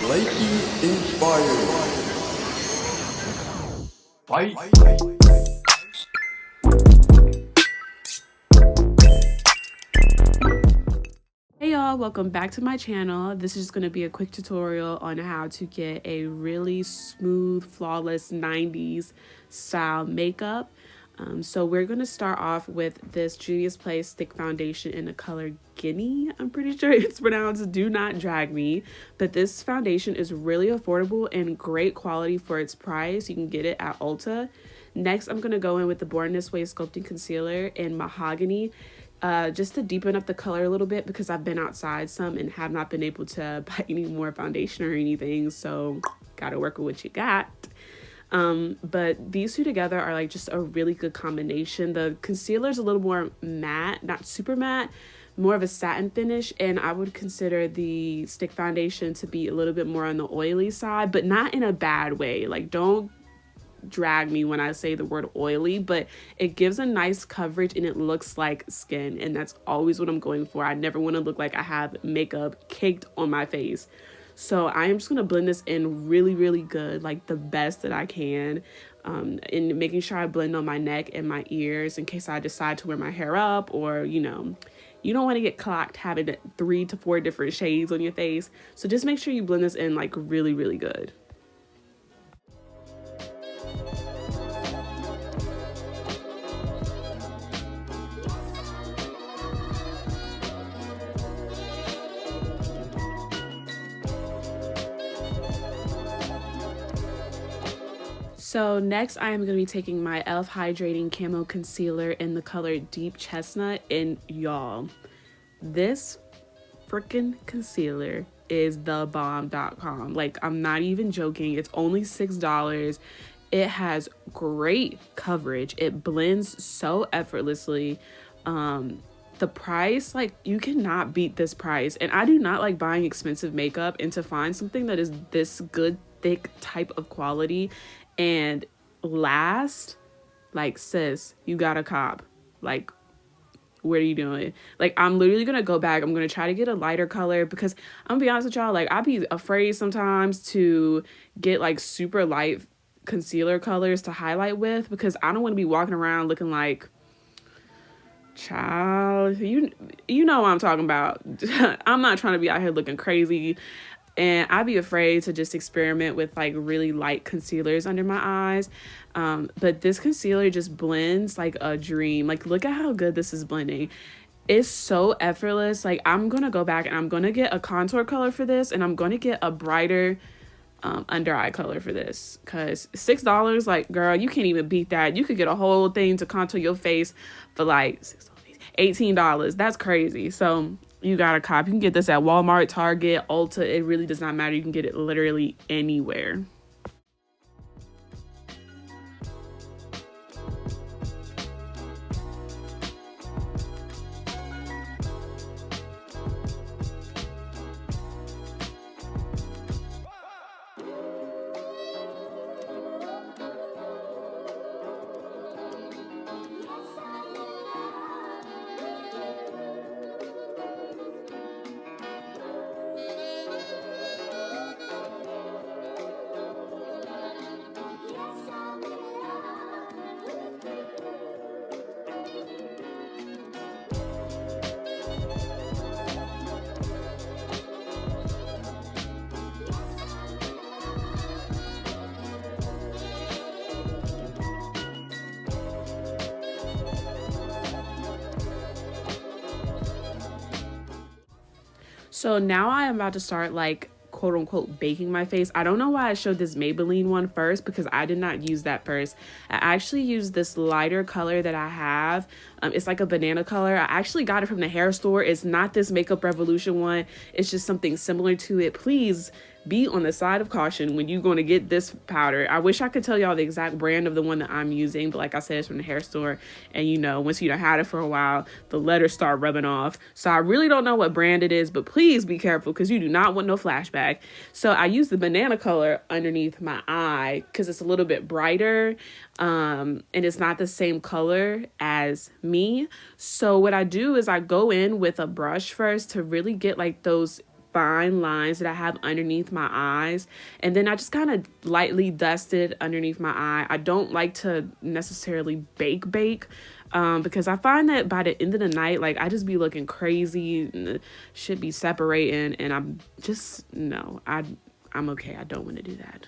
Lakey inspired. Fight. Hey y'all, welcome back to my channel. This is just going to be a quick tutorial on how to get a really smooth, flawless 90s style makeup. So we're going to start off with this Juvia's Place stick foundation in the color Guinea. I'm pretty sure it's pronounced Do Not Drag Me. But this foundation is really affordable and great quality for its price. You can get it at Ulta. Next, I'm going to go in with the Born This Way Sculpting Concealer in Mahogany. Just to deepen up the color a little bit because I've been outside some and have not been able to buy any more foundation or anything, so gotta work with what you got. But these two together are like just a really good combination. The concealer is a little more matte, not super matte, more of a satin finish, and I would consider the stick foundation to be a little bit more on the oily side, but not in a bad way. Like, don't drag me when I say the word oily, but it gives a nice coverage and it looks like skin, and that's always what I'm going for. I never want to look like I have makeup caked on my face. So I am just going to blend this in really good, like the best that I can, and making sure I blend on my neck and my ears in case I decide to wear my hair up, or you don't want to get clocked having 3 to 4 different shades on your face. So just make sure you blend this in like really good. So next I am going to be taking my e.l.f. Hydrating Camo Concealer in the color Deep Chestnut, and y'all, this freaking concealer is thebomb.com. Like, I'm not even joking. It's only $6. It has great coverage. It blends so effortlessly. The price, like, you cannot beat this price. And I do not like buying expensive makeup, and to find something that is this good, thick type of quality and last, like, sis, you got a cop. Like, what are you doing? Like, I'm literally gonna go back. I'm gonna try to get a lighter color because I'm gonna be honest with y'all, like, I'd be afraid sometimes to get like super light concealer colors to highlight with because I don't want to be walking around looking like, child, you know what I'm talking about. I'm not trying to be out here looking crazy, and I'd be afraid to just experiment with like really light concealers under my eyes. But this concealer just blends like a dream. Like, look at how good this is blending. It's so effortless. Like, I'm gonna go back and I'm gonna get a contour color for this, and I'm gonna get a brighter under eye color for this, because $6, like, girl, you can't even beat that. You could get a whole thing to contour your face for like $18. That's crazy. So you got a cop. You can get this at Walmart, Target, Ulta. It really does not matter. You can get it literally anywhere. So now I am about to start, like, quote unquote baking my face. I don't know why I showed this Maybelline one first, because I did not use that first. I actually used this lighter color that I have. It's like a banana color. I actually got it from the hair store. It's not this Makeup Revolution one. It's just something similar to it. Please be on the side of caution when you're going to get this powder. I wish I could tell y'all the exact brand of the one that I'm using, but like I said, it's from the hair store, and once you had it for a while, the letters start rubbing off. So I really don't know what brand it is, but please be careful because you do not want no flashback. So I use the banana color underneath my eye because it's a little bit brighter, and it's not the same color as me. So what I do is I go in with a brush first to really get like those fine lines that I have underneath my eyes. And then I just kind of lightly dusted underneath my eye. I don't like to necessarily bake because I find that by the end of the night, like I just be looking crazy and should be separating, and I'm just no, I'm okay. I don't want to do that.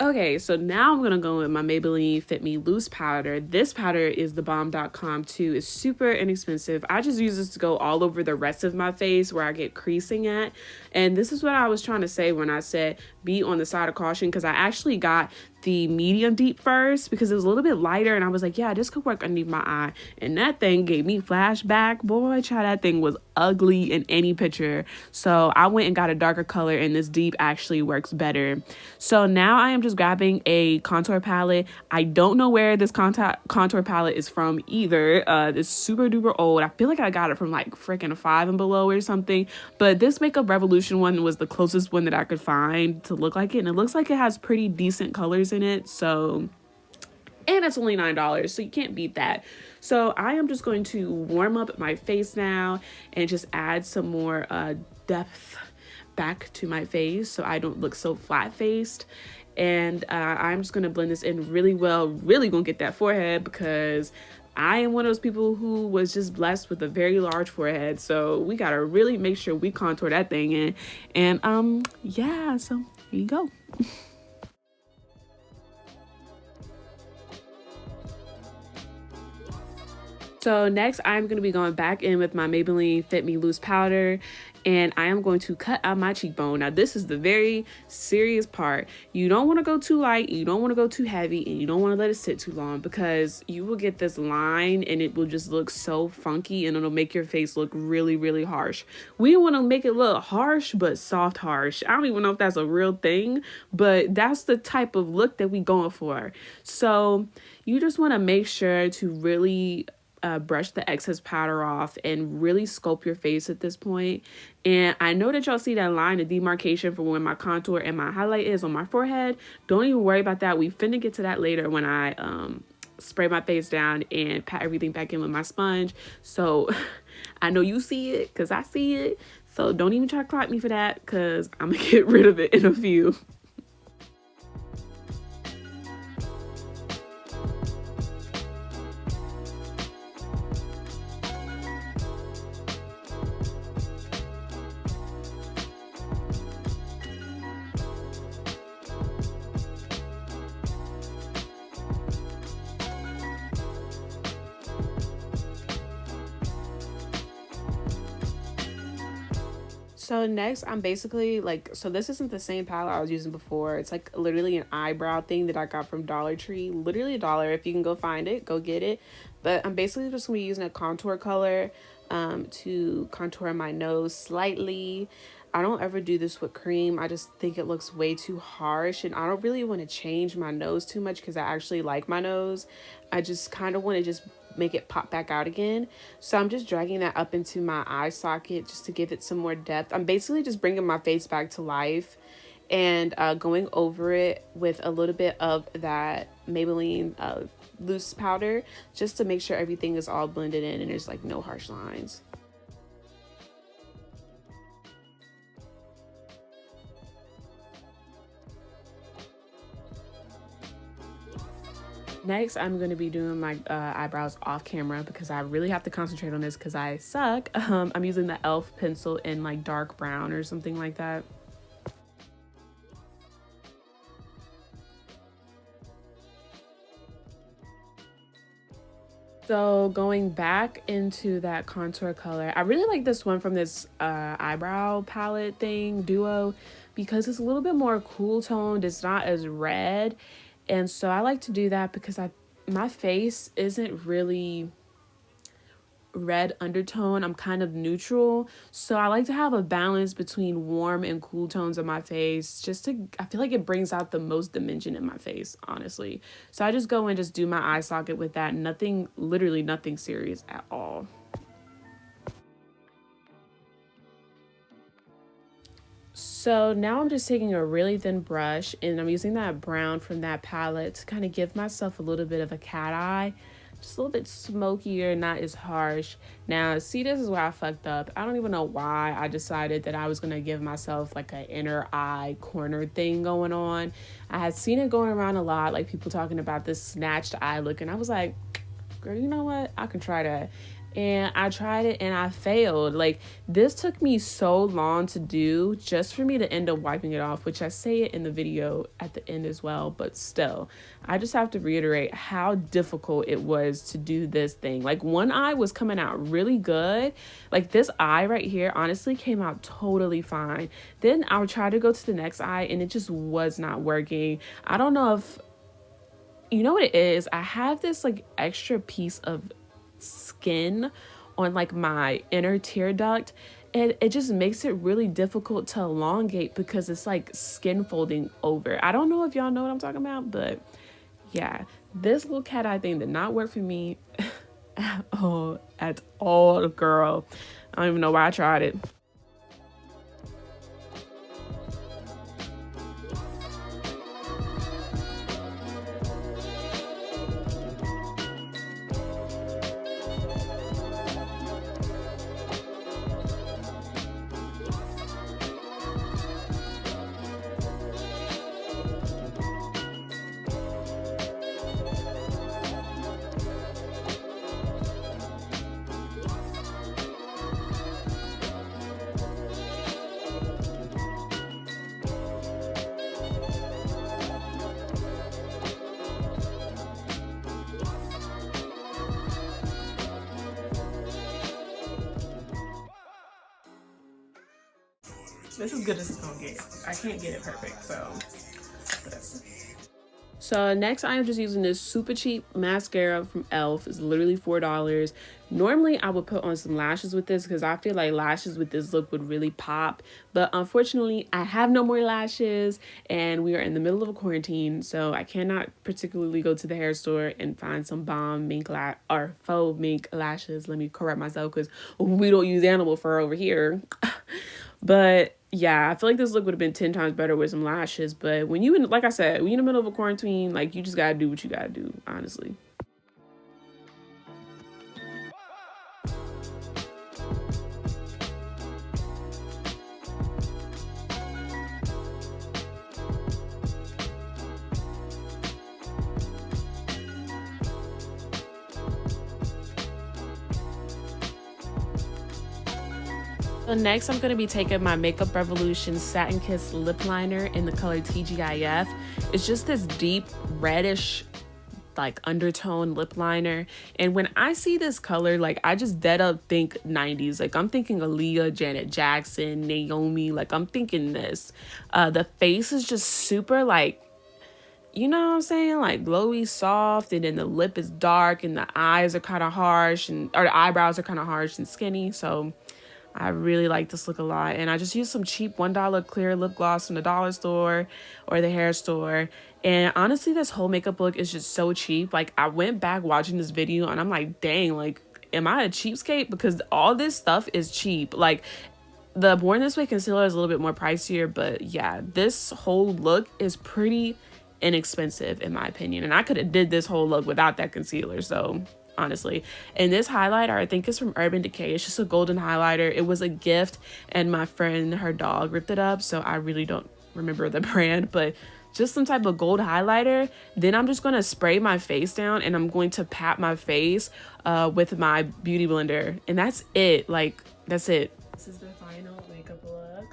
Okay, so now I'm gonna go with my Maybelline Fit Me Loose powder. This powder is the bomb.com too. It's super inexpensive. I just use this to go all over the rest of my face where I get creasing at. And this is what I was trying to say when I said be on the side of caution, because I actually got the medium deep first because it was a little bit lighter, and I was like, yeah, this could work underneath my eye. And that thing gave me flashback. Boy, child, that thing was ugly in any picture. So I went and got a darker color, and this deep actually works better. So now I am just grabbing a contour palette. I don't know where this contour palette is from either. It's super duper old. I feel like I got it from like freaking 5 and Below or something. But this Makeup Revolution one was the closest one that I could find to look like it. And it looks like it has pretty decent colors in it. So, and it's only $9, so you can't beat that. So I am just going to warm up my face now and just add some more depth back to my face so I don't look so flat faced. And I'm just gonna blend this in really well, really gonna get that forehead, because I am one of those people who was just blessed with a very large forehead. So we gotta really make sure we contour that thing in. And yeah, so here you go. So next, I'm going to be going back in with my Maybelline Fit Me Loose powder, and I am going to cut out my cheekbone. Now, this is the very serious part. You don't want to go too light, you don't want to go too heavy, and you don't want to let it sit too long, because you will get this line and it will just look so funky, and it'll make your face look really, really harsh. We don't want to make it look harsh, but soft harsh. I don't even know if that's a real thing, but that's the type of look that we going for. So you just want to make sure to really brush the excess powder off and really sculpt your face at this point. And I know that y'all see that line of demarcation for where my contour and my highlight is on my forehead. Don't even worry about that. We finna get to that later when I spray my face down and pat everything back in with my sponge. So I know you see it because I see it. So don't even try to clock me for that, because I'm gonna get rid of it in a few. So next, I'm basically like, so this isn't the same palette I was using before. It's like literally an eyebrow thing that I got from Dollar Tree. Literally $1. If you can go find it, go get it. But I'm basically just gonna be using a contour color to contour my nose slightly. I don't ever do this with cream. I just think it looks way too harsh, and I don't really want to change my nose too much because I actually like my nose. I just kind of want to just make it pop back out again. So I'm just dragging that up into my eye socket just to give it some more depth. I'm basically just bringing my face back to life and going over it with a little bit of that Maybelline loose powder just to make sure everything is all blended in and there's like no harsh lines. Next, I'm going to be doing my eyebrows off camera because I really have to concentrate on this because I suck. I'm using the e.l.f. pencil in like dark brown or something like that. So going back into that contour color, I really like this one from this eyebrow palette thing, Duo, because it's a little bit more cool toned. It's not as red. And so I like to do that because my face isn't really red undertone. I'm kind of neutral, so I like to have a balance between warm and cool tones on my face, just to, I feel like it brings out the most dimension in my face, honestly. So I just go and just do my eye socket with that. Nothing, literally nothing serious at all. So now I'm just taking a really thin brush and I'm using that brown from that palette to kind of give myself a little bit of a cat eye. Just a little bit smokier, not as harsh. Now, see, this is where I fucked up. I don't even know why I decided that I was going to give myself like an inner eye corner thing going on. I had seen it going around a lot, like people talking about this snatched eye look. And I was like, girl, you know what? I can try that. And I tried it and I failed. Like, this took me so long to do just for me to end up wiping it off, which I say it in the video at the end as well. But still, I just have to reiterate how difficult it was to do this thing. Like, one eye was coming out really good. Like, this eye right here honestly came out totally fine. Then I would try to go to the next eye and it just was not working. I don't know if you know what it is. I have this like extra piece of skin on like my inner tear duct, and it just makes it really difficult to elongate because it's like skin folding over. I don't know if y'all know what I'm talking about, but yeah, this little cat eye thing did not work for me at all, girl. I don't even know why I tried it. This is good as it's gonna get. I can't get it perfect, so next I am just using this super cheap mascara from e.l.f. It's literally $4. Normally I would put on some lashes with this because I feel like lashes with this look would really pop, but unfortunately I have no more lashes and we are in the middle of a quarantine, so I cannot particularly go to the hair store and find some bomb mink or faux mink lashes. Let me correct myself because we don't use animal fur over here. But yeah, I feel like this look would have been 10 times better with some lashes. But when you, like I said, when you're in the middle of a quarantine, like, you just gotta do what you gotta do, honestly. So next, I'm going to be taking my Makeup Revolution Satin Kiss Lip Liner in the color TGIF. It's just this deep reddish like undertone lip liner, and when I see this color, like, I just dead up think 90s. Like, I'm thinking Aaliyah, Janet Jackson, Naomi. Like, I'm thinking this. The face is just super, like, you know what I'm saying, like glowy, soft, and then the lip is dark and the eyes are kind of harsh, or the eyebrows are kind of harsh and skinny. So I really like this look a lot. And I just used some cheap $1 clear lip gloss from the dollar store or the hair store. And honestly, this whole makeup look is just so cheap. Like, I went back watching this video and I'm like, dang, like, am I a cheapskate? Because all this stuff is cheap. Like, the Born This Way concealer is a little bit more pricier, but yeah, this whole look is pretty inexpensive in my opinion. And I could have did this whole look without that concealer, so honestly. And this highlighter, I think, is from Urban Decay. It's just a golden highlighter. It was a gift and my friend, her dog, ripped it up, so I really don't remember the brand, but just some type of gold highlighter. Then I'm just going to spray my face down and I'm going to pat my face with my beauty blender, and that's it. Like, that's it. This is the final makeup look.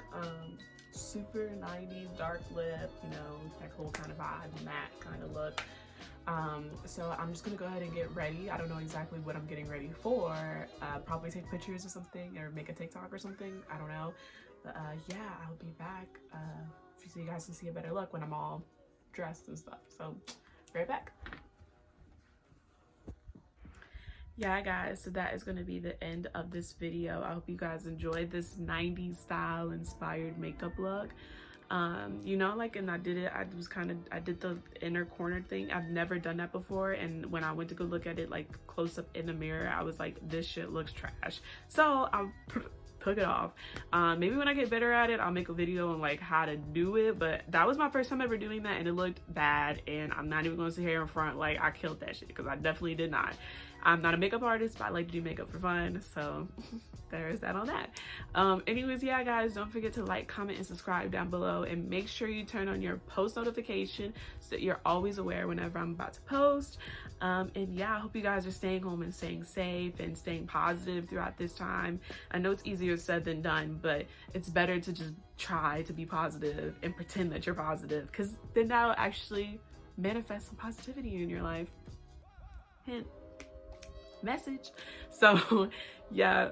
Super 90s dark lip, you know, that whole kind of vibe, matte kind of look. So I'm just gonna go ahead and get ready. I don't know exactly what I'm getting ready for. Probably take pictures or something, or make a TikTok or something. I don't know. But yeah, I'll be back so you guys can see a better look when I'm all dressed and stuff. So right back. Yeah, guys, so that is going to be the end of this video. I hope you guys enjoyed this 90s style inspired makeup look. You know, like, and I did it, I did the inner corner thing. I've never done that before, and when I went to go look at it like close up in the mirror, I was like, this shit looks trash. So took it off. Maybe when I get better at it, I'll make a video on like how to do it, but that was my first time ever doing that and it looked bad, and I'm not even gonna sit here in front like I killed that shit, because I definitely did not. I'm not a makeup artist, but I like to do makeup for fun, so there is that on that. Anyways, yeah guys, don't forget to like, comment, and subscribe down below, and make sure you turn on your post notification so that you're always aware whenever I'm about to post. And yeah, I hope you guys are staying home and staying safe and staying positive throughout this time. I know it's easier said than done, but it's better to just try to be positive and pretend that you're positive, because then that'll actually manifest some positivity in your life. Hint. Message. So yeah,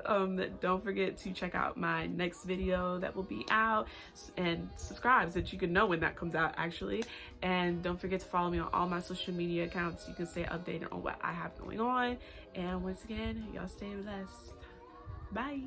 don't forget to check out my next video that will be out, and subscribe so that you can know when that comes out actually. And don't forget to follow me on all my social media accounts so you can stay updated on what I have going on. And once again, y'all stay blessed. Bye.